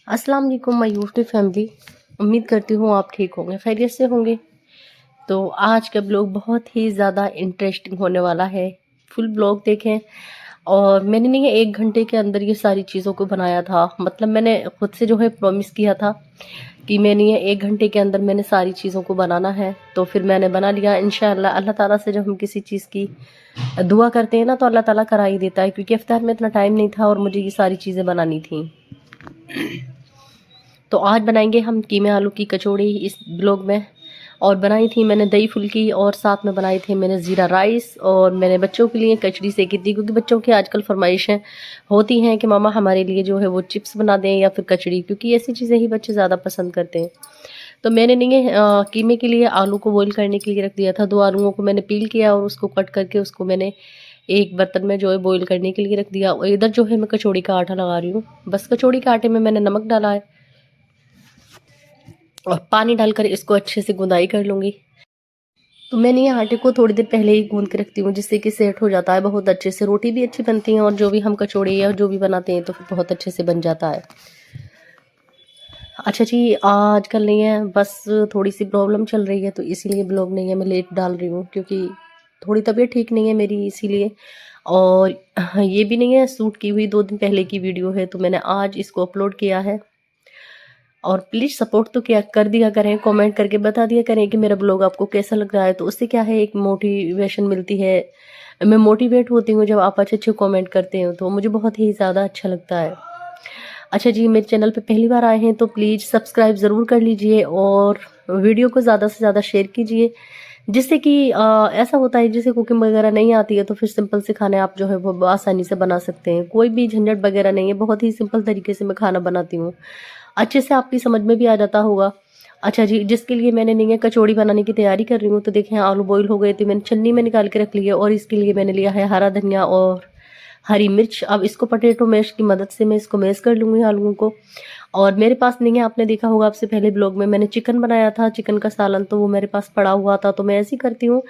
अस्सलाम वालेकुम my YouTube family. उम्मीद करती हूँ आप ठीक होंगे, खैरियत से होंगे। तो आज का ब्लॉग बहुत ही ज़्यादा इंटरेस्टिंग होने वाला है। फुल ब्लॉग देखें। और मैंने नहीं 1 घंटे के अंदर ये सारी चीज़ों को बनाया था। मतलब मैंने खुद से जो है प्रॉमिस किया था कि मैंने ये 1 घंटे के अंदर मैंने सारी चीज़ों को बनाना है। तो फिर मैंने बना लिया इंशाअल्लाह। अल्लाह ताला से जब हम किसी चीज़ की दुआ करते हैं ना, तो अल्लाह ताला करा ही देता है, क्योंकि इफ्तार में इतना टाइम नहीं था और मुझे ये सारी चीज़ें बनानी थी। तो आज बनाएंगे हम कीमे आलू की कचौड़ी इस ब्लॉग में। और बनाई थी मैंने दही फुल्की, और साथ में बनाई थी मैंने ज़ीरा राइस, और मैंने बच्चों के लिए कचड़ी सेकी थी, क्योंकि बच्चों की आजकल फरमाइशें होती हैं कि मामा हमारे लिए जो है वो चिप्स बना दें या फिर कचड़ी, क्योंकि ऐसी चीज़ें ही बच्चे ज़्यादा पसंद करते हैं। तो मैंने नहीं कीमे के लिए आलू को बॉईल करने के लिए रख दिया था। 2 आलूओं को मैंने पील किया और उसको कट करके उसको मैंने एक बर्तन में जो है बॉईल करने के लिए रख दिया। और इधर जो है मैं कचौड़ी का आटा लगा रही हूँ। बस कचौड़ी के आटे में मैंने नमक डाला है और पानी डालकर इसको अच्छे से गुंदाई कर लूँगी। तो मैंने ये आटे को थोड़ी देर पहले ही गूंद के रखती हूँ, जिससे कि सेट हो जाता है बहुत अच्छे से। रोटी भी अच्छी बनती है और जो भी हम कचौड़ी या जो भी बनाते हैं तो फिर बहुत अच्छे से बन जाता है। अच्छा जी, आजकल नहीं है, बस थोड़ी सी प्रॉब्लम चल रही है, तो इसीलिए ब्लॉग नहीं है, मैं लेट डाल रही हूँ, क्योंकि थोड़ी तबीयत ठीक नहीं है मेरी, इसीलिए। और ये भी नहीं है शूट की हुई, 2 दिन पहले की वीडियो है, तो मैंने आज इसको अपलोड किया है। और प्लीज़ सपोर्ट तो क्या कर दिया करें, कमेंट करके बता दिया करें कि मेरा ब्लॉग आपको कैसा लग रहा है। तो उससे क्या है, एक मोटिवेशन मिलती है। मैं मोटिवेट होती हूँ जब आप अच्छे अच्छे कमेंट करते हो, तो मुझे बहुत ही ज़्यादा अच्छा लगता है। अच्छा जी, मेरे चैनल पे पहली बार आए हैं तो प्लीज़ सब्सक्राइब ज़रूर कर लीजिए और वीडियो को ज़्यादा से ज़्यादा शेयर कीजिए, जिससे कि ऐसा होता है जिसे कुकिंग वगैरह नहीं आती है तो फिर सिंपल से खाने आप जो है वो आसानी से बना सकते हैं। कोई भी झंझट वगैरह नहीं है, बहुत ही सिंपल तरीके से मैं खाना बनाती हूँ। अच्छे से आपकी समझ में भी आ जाता होगा। अच्छा जी, जिसके लिए मैंने नहीं है कचौड़ी बनाने की तैयारी कर रही हूँ। तो देखें, आलू बॉईल हो गए थे, मैंने छन्नी में निकाल के रख लिया, और इसके लिए मैंने लिया है हरा धनिया और हरी मिर्च। अब इसको पोटैटो मैश की मदद से मैं इसको मैश कर लूँगी आलूओं को। और मेरे पास नहीं है, आपने देखा होगा आपसे पहले ब्लॉग में मैंने चिकन बनाया था, चिकन का सालन, तो वो मेरे पास पड़ा हुआ था, तो मैं ऐसे ही करती हूँ।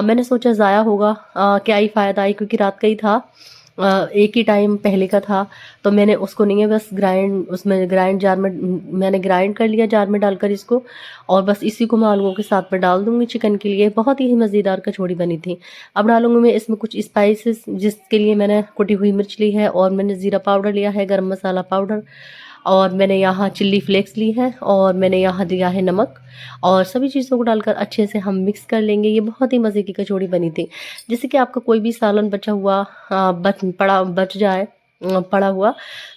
मैंने सोचा ज़ाया होगा, क्या ही फ़ायदा है, क्योंकि रात का ही था, एक ही टाइम पहले का था। तो मैंने उसको नहीं है बस ग्राइंड जार में मैंने ग्राइंड कर लिया, जार में डालकर इसको। और बस इसी को मैं आलूओं के साथ में डाल दूँगी चिकन के लिए। बहुत ही मज़ेदार कचौड़ी बनी थी। अब डालूँगी मैं इसमें कुछ स्पाइसेस, जिसके लिए मैंने कुटी हुई मिर्च ली है, और मैंने ज़ीरा पाउडर लिया है, गरम मसाला पाउडर, और मैंने यहाँ चिल्ली फ्लेक्स ली है, और मैंने यहाँ दिया है नमक। और सभी चीज़ों को डालकर अच्छे से हम मिक्स कर लेंगे। ये बहुत ही मज़े की कचौड़ी बनी थी। जैसे कि आपका कोई भी सालन बचा हुआ बच जाए पड़ा हुआ,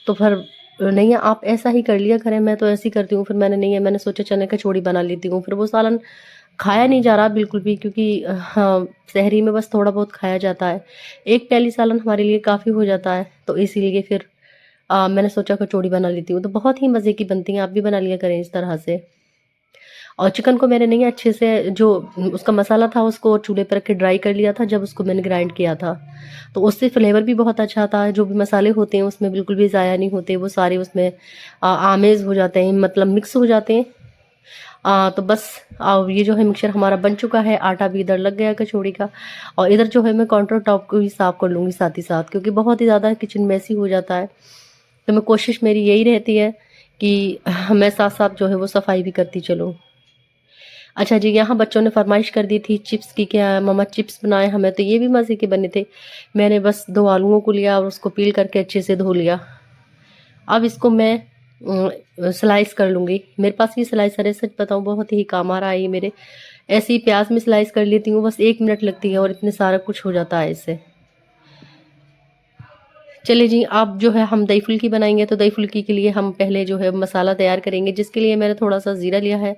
तो फिर नहीं है, आप ऐसा ही कर लिया करें। मैं तो ऐसे ही करती हूँ। फिर मैंने सोचा चने कचौड़ी बना लेती हूँ। फिर वो सालन खाया नहीं जा रहा बिल्कुल भी, क्योंकि हाँ, शहरी में बस थोड़ा बहुत खाया जाता है। एक प्याली सालन हमारे लिए काफ़ी हो जाता है, तो इसीलिए फिर मैंने सोचा कचौड़ी बना लेती हूँ। तो बहुत ही मज़े की बनती हैं, आप भी बना लिया करें इस तरह से। और चिकन को मैंने नहीं अच्छे से, जो उसका मसाला था उसको चूल्हे पर रख के ड्राई कर लिया था जब उसको मैंने ग्राइंड किया था। तो उससे फ्लेवर भी बहुत अच्छा था। जो भी मसाले होते हैं उसमें बिल्कुल भी ज़ाया नहीं होते, वो सारे उसमें आमेज़ हो जाते हैं, मतलब मिक्स हो जाते हैं। तो बस ये जो है मिक्सचर हमारा बन चुका है। आटा भी इधर लग गया कचौड़ी का। और इधर जो है मैं काउंटर टॉप को भी साफ़ कर लूँगी साथ ही साथ, क्योंकि बहुत ही ज़्यादा किचन मैसी हो जाता है। तो मैं कोशिश मेरी यही रहती है कि मैं साथ-साथ जो है वो सफाई भी करती चलूँ। अच्छा जी, यहाँ बच्चों ने फरमाइश कर दी थी चिप्स की, क्या मम्मा चिप्स बनाएँ हमें, तो ये भी मज़े के बने थे। मैंने बस 2 आलूओं को लिया और उसको पील करके अच्छे से धो लिया। अब इसको मैं स्लाइस कर लूँगी। मेरे पास ये स्लाइसर है, सच बताऊँ बहुत ही काम आ रहा है ये मेरे। ऐसे ही प्याज़ में स्लाइस कर लेती हूँ, बस 1 मिनट लगती है और इतने सारा कुछ हो जाता है इससे। चलिए जी, अब जो है हम दही फुल्की बनाएँगे, तो दही फुल्की के लिए हम पहले जो है मसाला तैयार करेंगे, जिसके लिए मैंने थोड़ा-सा ज़ीरा लिया है,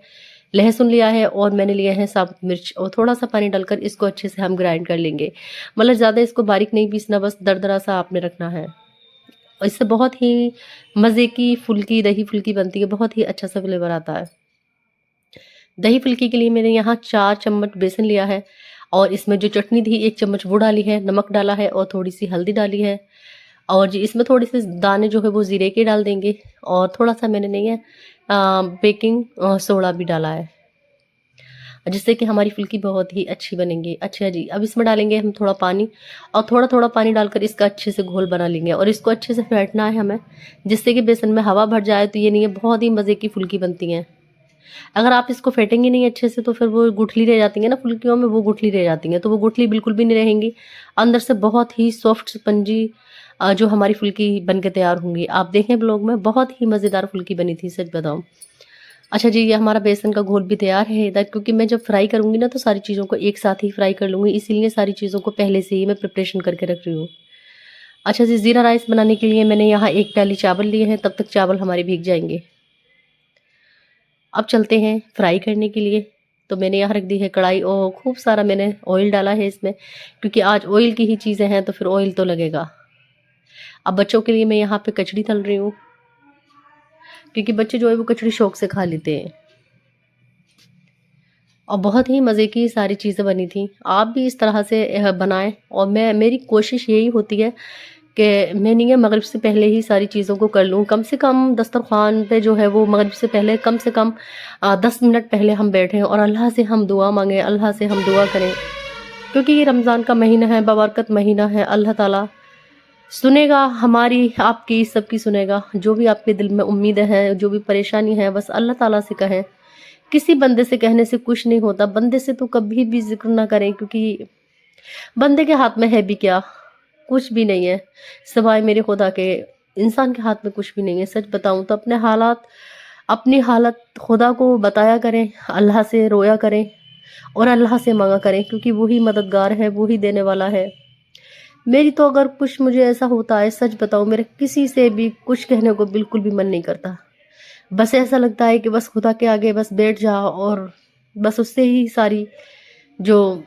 लहसुन लिया है, और मैंने लिया है साबुत मिर्च, और थोड़ा-सा पानी डालकर इसको अच्छे से हम ग्राइंड कर लेंगे। मतलब ज़्यादा इसको बारीक नहीं पीसना, बस दरदरा सा आपने रखना है। और इससे बहुत ही मज़े की फुल्की, दही फुल्की बनती है, बहुत ही अच्छा सा फ्लेवर आता है। दही फुल्की के लिए मैंने यहाँ 4 चम्मच बेसन लिया है, और इसमें जो चटनी थी 1 चम्मच वो डाली है, नमक डाला है और थोड़ी-सी हल्दी डाली है। और जी इसमें थोड़े-से दाने जो है वो ज़ीरे के डाल देंगे, और थोड़ा-सा मैंने नहीं है बेकिंग सोडा भी डाला है। जिससे कि हमारी फुल्की बहुत ही अच्छी बनेंगी। अच्छा जी, अब इसमें डालेंगे हम थोड़ा पानी, और थोड़ा थोड़ा पानी डालकर इसका अच्छे से घोल बना लेंगे और इसको अच्छे से फेंटना है हमें, जिससे कि बेसन में हवा भर जाए तो ये नहीं है बहुत ही मज़े की फुल्की बनती हैं। अगर आप इसको फेंटेंगे नहीं अच्छे से तो फिर वो गुठली रह जाती है ना फुल्कियों में, वो गुठली रह जाती हैं, तो वो गुठली बिल्कुल भी नहीं रहेंगी। अंदर से बहुत ही सॉफ्ट स्पंजी जो हमारी फुल्की बन के तैयार होंगी। आप देखें ब्लॉग में, बहुत ही मज़ेदार फुल्की बनी थी, सच बताऊँ। अच्छा जी, ये हमारा बेसन का घोल भी तैयार है इधर, क्योंकि मैं जब फ्राई करूँगी ना तो सारी चीज़ों को एक साथ ही फ्राई कर लूँगी, इसीलिए सारी चीज़ों को पहले से ही मैं प्रिपरेशन करके रख रही हूँ। अच्छा जी, ज़ीरा राइस बनाने के लिए मैंने यहाँ 1 प्याली चावल लिए हैं, तब तक चावल हमारे भीग जाएंगे। अब चलते हैं फ्राई करने के लिए। तो मैंने यहाँ रख दी है कढ़ाई और खूब सारा मैंने ऑयल डाला है इसमें, क्योंकि आज ऑयल की ही चीज़ें हैं तो फिर ऑयल तो लगेगा। अब बच्चों के लिए मैं यहाँ पे कचड़ी तल रही हूँ, क्योंकि बच्चे जो है वो कचड़ी शौक से खा लेते हैं, और बहुत ही मज़े की सारी चीज़ें बनी थी। आप भी इस तरह से बनाएं, और मेरी कोशिश यही होती है कि मैं नहीं है मगरिब से पहले ही सारी चीज़ों को कर लूँ। कम से कम दस्तरख़्वान पे जो है वो मगरिब से पहले कम से कम 10 मिनट पहले हम बैठें और अल्लाह से हम दुआ मांगें, अल्लाह से हम दुआ करें, क्योंकि ये रमज़ान का महीना है, बबरकत महीना है। अल्लाह ताला सुनेगा हमारी, आपकी, सबकी सुनेगा। जो भी आपके दिल में उम्मीदें हैं, जो भी परेशानी है, बस अल्लाह ताला से कहें। किसी बंदे से कहने से कुछ नहीं होता, बंदे से तो कभी भी ज़िक्र ना करें, क्योंकि बंदे के हाथ में है भी क्या, कुछ भी नहीं है सिवाय मेरे खुदा के। इंसान के हाथ में कुछ भी नहीं है। सच बताऊं तो अपनी हालत खुदा को बताया करें, अल्लाह से रोया करें और अल्लाह से मांगा करें, क्योंकि वही मददगार है, वही देने वाला है। मेरी तो अगर कुछ मुझे ऐसा होता है, सच बताऊं, मेरे किसी से भी कुछ कहने को बिल्कुल भी मन नहीं करता। बस ऐसा लगता है कि बस खुदा के आगे बस बैठ जाओ और बस उससे ही सारी जो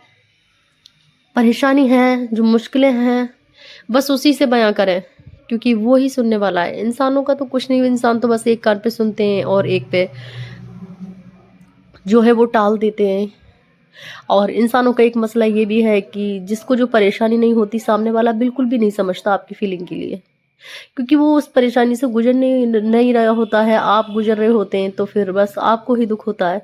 परेशानी है, जो मुश्किलें हैं, बस उसी से बयां करें, क्योंकि वो ही सुनने वाला है। इंसानों का तो कुछ नहीं, इंसान तो बस एक कान पे सुनते हैं और एक पे जो है वो टाल देते हैं। और इंसानों का एक मसला ये भी है कि जिसको जो परेशानी नहीं होती, सामने वाला बिल्कुल भी नहीं समझता आपकी फीलिंग के लिए, क्योंकि वो उस परेशानी से गुजर नहीं रहा होता है, आप गुजर रहे होते हैं, तो फिर बस आपको ही दुख होता है।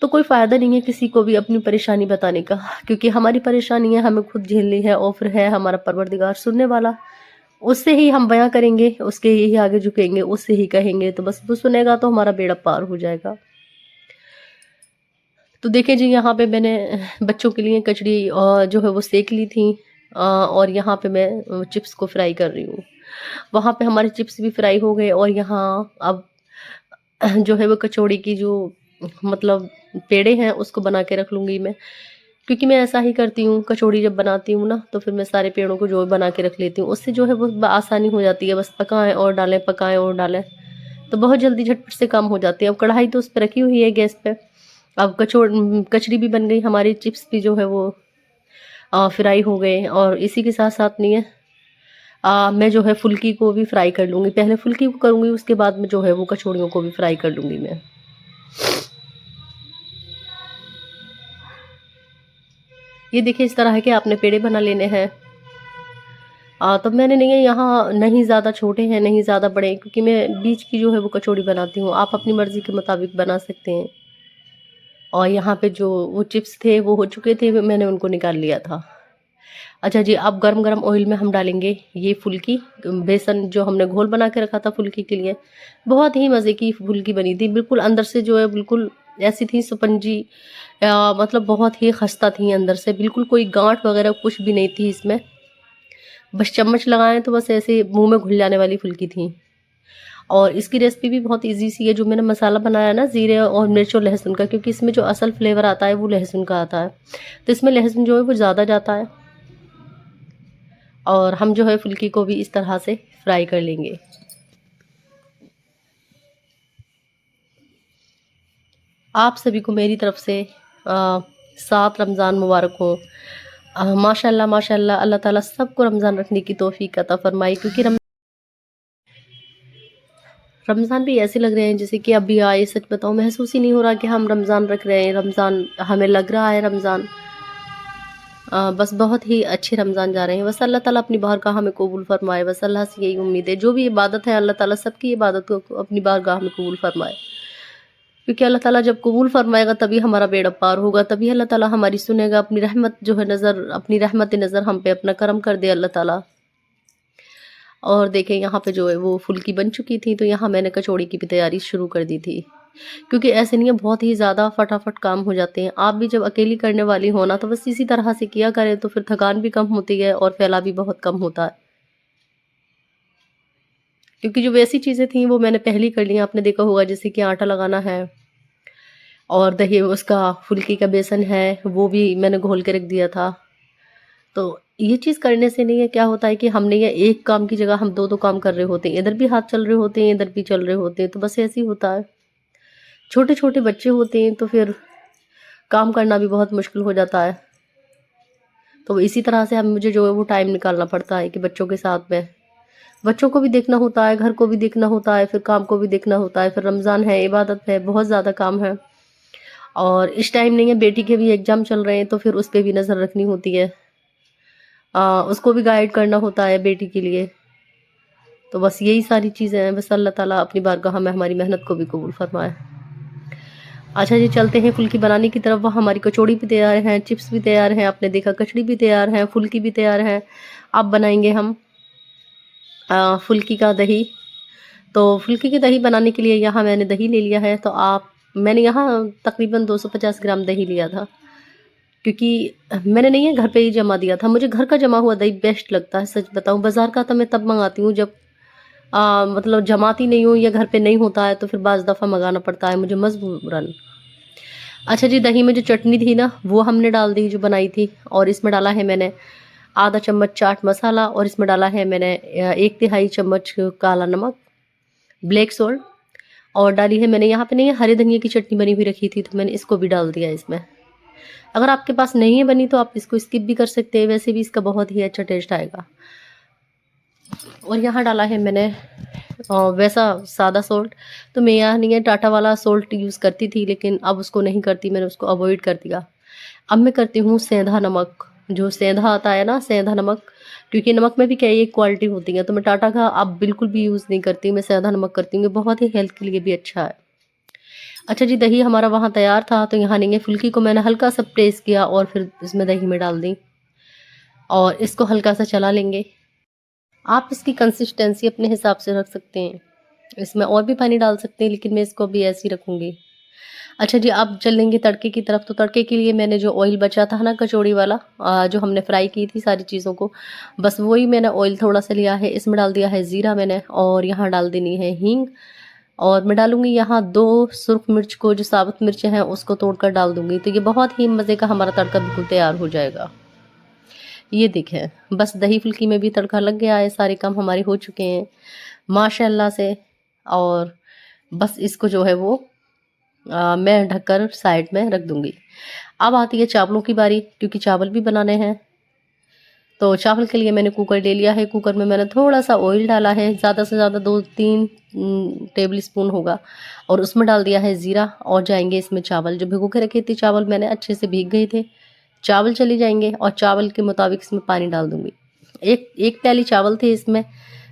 तो कोई फ़ायदा नहीं है किसी को भी अपनी परेशानी बताने का, क्योंकि हमारी परेशानी है, हमें खुद झेलनी है, और फिर है हमारा परवरदिगार सुनने वाला। उससे ही हम बयां करेंगे, उसके ही आगे झुकेंगे, उससे ही कहेंगे, तो बस वो सुनेगा तो हमारा बेड़ा पार हो जाएगा। तो देखिए जी, यहाँ पे मैंने बच्चों के लिए कचड़ी जो है वो सेक ली थी, और यहाँ पे मैं चिप्स को फ्राई कर रही हूँ। वहाँ पे हमारे चिप्स भी फ्राई हो गए, और यहाँ अब जो है वो कचौड़ी की जो मतलब पेड़े हैं उसको बना के रख लूँगी मैं, क्योंकि मैं ऐसा ही करती हूँ, कचौड़ी जब बनाती हूँ ना तो फिर मैं सारे पेड़ों को जो है बना के रख लेती हूँ। उससे जो है वो आसानी हो जाती है, बस पकाएं और डालें, पकाएं और डालें, तो बहुत जल्दी झटपट से काम हो जाती है। अब कढ़ाई तो उस पर रखी हुई है गैस पे। अब कचड़ी भी बन गई हमारी, चिप्स भी जो है वो फ्राई हो गए, और इसी के साथ साथ नहीं है मैं जो है फुल्की को भी फ्राई कर लूँगी। पहले फुल्की को करूँगी, उसके बाद में जो है वो कचौड़ियों को भी फ्राई कर लूँगी मैं। ये देखिए, इस तरह के आपने पेड़े बना लेने हैं। तो मैंने नहीं है यहाँ, नहीं ज़्यादा छोटे हैं नहीं ज़्यादा बड़े हैं, क्योंकि मैं बीच की जो है वो कचौड़ी बनाती हूँ। आप अपनी मर्ज़ी के मुताबिक बना सकते हैं। और यहाँ पे जो वो चिप्स थे वो हो चुके थे, मैंने उनको निकाल लिया था। अच्छा जी, अब गरम गरम ऑयल में हम डालेंगे ये फुल्की, बेसन जो हमने घोल बना के रखा था फुल्की के लिए। बहुत ही मज़े की फुल्की बनी थी, बिल्कुल अंदर से जो है बिल्कुल ऐसी थी स्पंजी, मतलब बहुत ही खस्ता थी अंदर से, बिल्कुल कोई गांठ वगैरह कुछ भी नहीं थी इसमें। बस चम्मच लगाएं तो बस ऐसे मुंह में घुल जाने वाली फुल्की थी। और इसकी रेसिपी भी बहुत इजी सी है। जो मैंने मसाला बनाया ना ज़ीरे और मिर्च और लहसुन का, क्योंकि इसमें जो असल फ्लेवर आता है वो लहसुन का आता है, तो इसमें लहसुन जो है वो ज़्यादा जाता है। और हम जो है फुल्की को भी इस तरह से फ्राई कर लेंगे। आप सभी को मेरी तरफ से 7 रमज़ान मुबारक हो। माशाल्लाह माशाल्लाह, अल्लाह ताला सबको रमज़ान रखने की तौफीक अता फरमाए, क्योंकि रमज़ान भी ऐसे लग रहे हैं जैसे कि अभी आए। सच बताऊं, महसूस ही नहीं हो रहा कि हम रमज़ान रख रहे हैं, रमज़ान हमें लग रहा है रमज़ान। बस बहुत ही अच्छे रमज़ान जा रहे हैं। बस अल्लाह ताला अपनी बारगाह में कबूल फरमाए, बस अल्लाह से यही उम्मीद है। जो भी इबादत है अल्लाह ताला सबकी इबादत को अपनी बारगाह में कबूल फरमाए, क्योंकि अल्लाह ताला जब कबूल फरमाएगा तभी हमारा बेड़ा पार होगा, तभी अल्लाह ताला हमारी सुनेगा, अपनी रहमत जो है नज़र, अपनी रहमत नज़र हम पे अपना करम कर दे अल्लाह ताला। और देखें यहाँ पे जो है वो फुल्की बन चुकी थी, तो यहाँ मैंने कचौड़ी की भी तैयारी शुरू कर दी थी, क्योंकि ऐसे नहीं है, बहुत ही ज़्यादा फटाफट काम हो जाते हैं। आप भी जब अकेली करने वाली हो ना, तो बस इसी तरह से किया करें, तो फिर थकान भी कम होती है और फैला भी बहुत कम होता है। क्योंकि जो वैसी चीज़ें थी वो मैंने पहले ही कर ली, आपने देखा होगा, जैसे कि आटा लगाना है और दही, उसका फुल्की का बेसन है वो भी मैंने घोल के रख दिया था। तो ये चीज़ करने से नहीं है, क्या होता है कि हमने ये एक काम की जगह हम 2-2 काम कर रहे होते हैं, इधर भी हाथ चल रहे होते हैं, इधर भी चल रहे होते हैं, तो बस ऐसे ही होता है। छोटे-छोटे बच्चे होते हैं तो फिर काम करना भी बहुत मुश्किल हो जाता है। तो इसी तरह से हम मुझे जो है वो टाइम निकालना पड़ता है कि बच्चों के साथ में, बच्चों को भी देखना होता है, घर को भी देखना होता है, फिर काम को भी देखना होता है, फिर रमज़ान है, इबादत है, बहुत ज़्यादा काम है। और इस टाइम नहीं है, बेटी के भी एग्ज़ाम चल रहे हैं, तो फिर उस पे भी नज़र रखनी होती है। उसको भी गाइड करना होता है बेटी के लिए। तो बस यही सारी चीज़ें हैं, बस अल्लाह ताला अपनी बारगाह में हमारी मेहनत को भी कबूल फरमाए। अच्छा जी, चलते हैं फुल्की बनाने की तरफ। वहाँ हमारी कचौड़ी भी तैयार हैं, चिप्स भी तैयार हैं, आपने देखा कचड़ी भी तैयार है, फुल्की भी तैयार है। अब बनाएंगे हम फुल्की का दही। तो फुल्की की दही बनाने के लिए यहाँ मैंने दही ले लिया है, तो मैंने यहाँ तकरीबन 250 ग्राम दही लिया था, क्योंकि मैंने नहीं है घर पे ही जमा दिया था। मुझे घर का जमा हुआ दही बेस्ट लगता है, सच बताऊँ। बाज़ार का तो मैं तब मंगाती हूँ जब मतलब जमाती नहीं हूँ या घर पे नहीं होता है, तो फिर बाज़ दफ़ा मंगाना पड़ता है मुझे मजबूरन। अच्छा जी, दही में जो चटनी थी ना वो हमने डाल दी जो बनाई थी, और इसमें डाला है मैंने आधा चम्मच चाट मसाला, और इसमें डाला है मैंने 1/3 चम्मच काला नमक, ब्लैक सॉल्ट, और डाली है मैंने यहाँ पे नहीं है, हरे धनिया की चटनी बनी हुई रखी थी, तो मैंने इसको भी डाल दिया इसमें। अगर आपके पास नहीं है बनी तो आप इसको स्किप भी कर सकते हैं, वैसे भी इसका बहुत ही अच्छा टेस्ट आएगा। और यहाँ डाला है मैंने वैसा सादा सॉल्ट। तो मैं यहाँ नहीं है टाटा वाला सॉल्ट यूज़ करती थी, लेकिन अब उसको नहीं करती, मैंने उसको अवॉइड कर दिया। अब मैं करती हूँ सेंधा नमक, जो सेंधा आता है ना, सेंधा नमक, क्योंकि नमक में भी कई एक क्वालिटी होती है, तो मैं टाटा का अब बिल्कुल भी यूज़ नहीं करती, मैं सेंधा नमक करती हूँ, बहुत ही हेल्थ के लिए भी अच्छा है। अच्छा जी, दही हमारा वहाँ तैयार था, तो यहाँ नहीं है, फुल्की को मैंने हल्का सा प्रेस किया और फिर इसमें दही में डाल दी, और इसको हल्का सा चला लेंगे। आप इसकी कंसिस्टेंसी अपने हिसाब से रख सकते हैं, इसमें और भी पानी डाल सकते हैं, लेकिन मैं इसको अभी ऐसे ही रखूँगी। अच्छा जी, अब चलेंगे तड़के की तरफ। तो तड़के के लिए मैंने जो ऑयल बचा था ना कचौड़ी वाला, जो हमने फ्राई की थी सारी चीज़ों को, बस वही मैंने ऑयल थोड़ा सा लिया है, इसमें डाल दिया है ज़ीरा मैंने, और यहाँ डाल देनी है हींग, और मैं डालूँगी यहाँ 2 सुर्ख मिर्च को, जो साबुत मिर्चें हैं उसको तोड़कर डाल दूँगी, तो ये बहुत ही मज़े का हमारा तड़का बिल्कुल तैयार हो जाएगा। ये देखें, बस दही फुल्की में भी तड़का लग गया है, सारे काम हमारे हो चुके हैं माशाल्लाह से। और बस इसको जो है वो मैं ढककर साइड में रख दूँगी। अब आती है चावलों की बारी, क्योंकि चावल भी बनाने हैं। तो चावल के लिए मैंने कुकर ले लिया है, कुकर में मैंने थोड़ा-सा ऑयल डाला है, ज़्यादा से ज़्यादा 2-3 टेबल स्पून होगा, और उसमें डाल दिया है ज़ीरा, और जाएँगे इसमें चावल जो भिगो के रखे थे, चावल मैंने अच्छे से भीग गए थे, चावल चले जाएँगे, और चावल के मुताबिक इसमें पानी डाल दूँगी। एक प्याली चावल थे, इसमें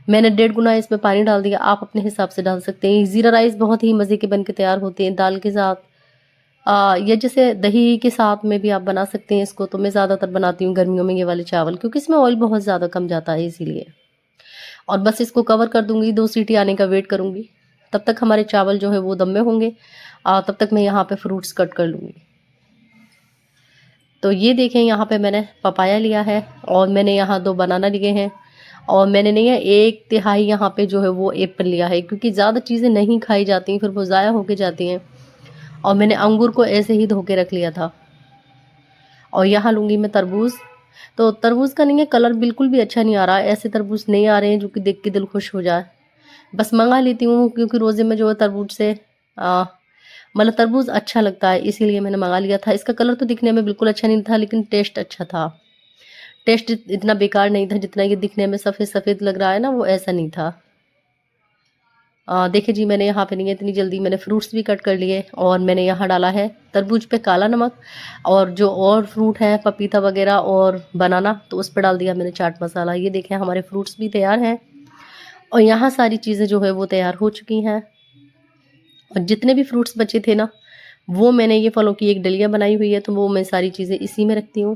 मैंने 1.5 गुना इसमें पानी डाल दिया, आप अपने हिसाब से डाल सकते हैं। ज़ीरा राइस बहुत ही मज़े के बन के तैयार होते हैं दाल के साथ, या जैसे दही के साथ में भी आप बना सकते हैं इसको, तो मैं ज़्यादातर बनाती हूँ गर्मियों में ये वाले चावल, क्योंकि इसमें ऑयल बहुत ज़्यादा कम जाता है इसीलिए। और बस इसको कवर कर दूँगी, 2 सीटी आने का वेट करूँगी, तब तक हमारे चावल जो है वो दम में होंगे। तब तक मैं यहाँ पे फ्रूट्स कट कर लूँगी। तो ये देखें, यहाँ पे मैंने पपाया लिया है, और मैंने यहाँ 2 बनाना लिए हैं, और मैंने नहीं है 1/3 यहाँ पे जो है वो एप्पल लिया है, क्योंकि ज़्यादा चीज़ें नहीं खाई जाती, फिर वो ज़ाया होके जाती हैं। और मैंने अंगूर को ऐसे ही धो के रख लिया था। और यहाँ लूँगी मैं तरबूज़। तो तरबूज़ का नहीं है, कलर बिल्कुल भी अच्छा नहीं आ रहा है, ऐसे तरबूज़ नहीं आ रहे हैं जो कि देख के दिल खुश हो जाए। बस मंगा लेती हूँ, क्योंकि रोज़े में जो है तरबूज से मतलब तरबूज़ अच्छा लगता है, इसीलिए मैंने मंगा लिया था। इसका कलर तो दिखने में बिल्कुल अच्छा नहीं था, लेकिन टेस्ट अच्छा था। टेस्ट इतना बेकार नहीं था, जितना ये दिखने में सफ़ेद-सफ़ेद लग रहा है ना, वो ऐसा नहीं था। देखिए जी, मैंने यहाँ पे नहीं है, इतनी जल्दी मैंने फ्रूट्स भी कट कर लिए, और मैंने यहाँ डाला है तरबूज पे काला नमक, और जो और फ्रूट है पपीता वगैरह और बनाना, तो उस पर डाल दिया मैंने चाट मसाला। ये देखें, हमारे फ्रूट्स भी तैयार हैं, और यहाँ सारी चीज़ें जो है वो तैयार हो चुकी हैं। और जितने भी फ्रूट्स बचे थे ना, वो मैंने ये फलों की एक डलिया बनाई हुई है, तो वो मैं सारी चीज़ें इसी में रखती हूँ।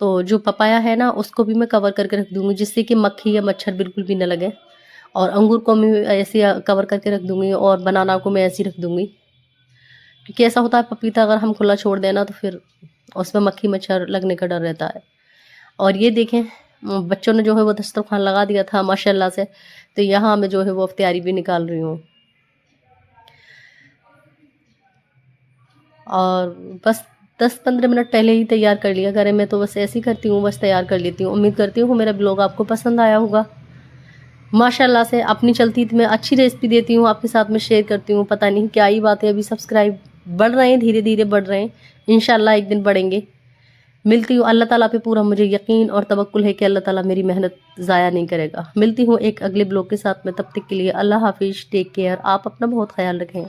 तो जो पपाया है ना, उसको भी मैं कवर करके रख दूँगी, जिससे कि मक्खी या मच्छर बिल्कुल भी ना लगे। और अंगूर को मैं ऐसे कवर करके रख दूँगी, और बनाना को मैं ऐसे ही रख दूँगी, क्योंकि ऐसा होता है पपीता अगर हम खुला छोड़ दें ना, तो फिर उसमें मक्खी मच्छर लगने का डर रहता है। और ये देखें, बच्चों ने जो है वो दस्तरखान लगा दिया था माशाल्लाह से, तो यहाँ मैं जो है वो इफ्तियारी भी निकाल रही हूँ। और बस 10-15 मिनट पहले ही तैयार कर लिया करें, मैं तो बस ऐसे ही करती हूँ, बस तैयार कर लेती हूँ। उम्मीद करती हूँ मेरा ब्लॉग आपको पसंद आया होगा। माशाल्लाह से अपनी चलती तो मैं अच्छी रेसिपी देती हूँ, आपके साथ में शेयर करती हूँ। पता नहीं क्या ही बात है, अभी सब्सक्राइब बढ़ रहे हैं, धीरे धीरे बढ़ रहे हैं, इंशाल्लाह एक दिन बढ़ेंगे। मिलती हूँ, अल्लाह ताला पे पूरा मुझे यकीन और तवक्कुल है कि अल्लाह ताला मेरी मेहनत ज़ाया नहीं करेगा। मिलती हूँ एक अगले ब्लॉग के साथ में, तब तक के लिए अल्लाह हाफिज़, टेक केयर, आप अपना बहुत ख्याल रखें।